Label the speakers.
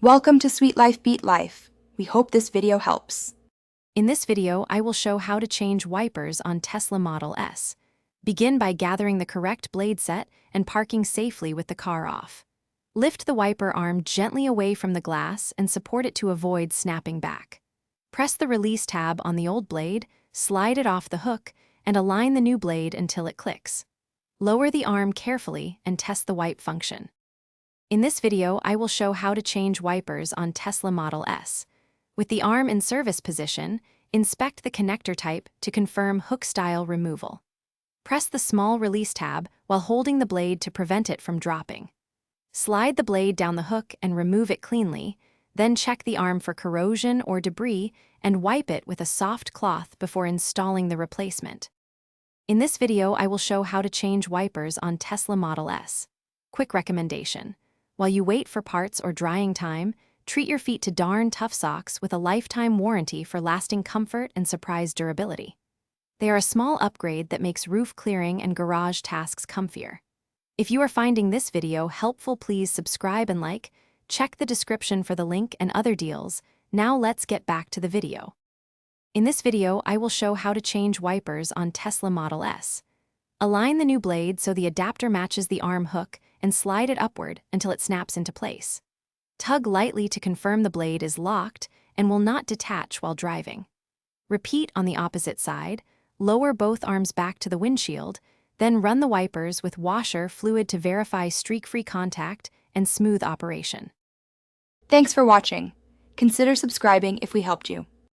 Speaker 1: Welcome to Sweet Life Beat Life. We hope this video helps.
Speaker 2: In this video, I will show how to change wipers on Tesla Model S. Begin by gathering the correct blade set and parking safely with the car off. Lift the wiper arm gently away from the glass and support it to avoid snapping back. Press the release tab on the old blade, slide it off the hook, and align the new blade until it clicks. Lower the arm carefully and test the wipe function. In this video, I will show how to change wipers on Tesla Model S. With the arm in service position, inspect the connector type to confirm hook style removal. Press the small release tab while holding the blade to prevent it from dropping. Slide the blade down the hook and remove it cleanly, then check the arm for corrosion or debris and wipe it with a soft cloth before installing the replacement. In this video, I will show how to change wipers on Tesla Model S. Quick recommendation. While you wait for parts or drying time, treat your feet to darn tough socks with a lifetime warranty for lasting comfort and surprise durability. They are a small upgrade that makes roof clearing and garage tasks comfier. If you are finding this video helpful, please subscribe and like. Check the description for the link and other deals. Now let's get back to the video. In this video, I will show how to change wipers on Tesla Model S. Align the new blade so the adapter matches the arm hook and slide it upward until it snaps into place. Tug lightly to confirm the blade is locked and will not detach while driving. Repeat on the opposite side, lower both arms back to the windshield, then run the wipers with washer fluid to verify streak-free contact and smooth operation.
Speaker 1: Thanks for watching. Consider subscribing if we helped you.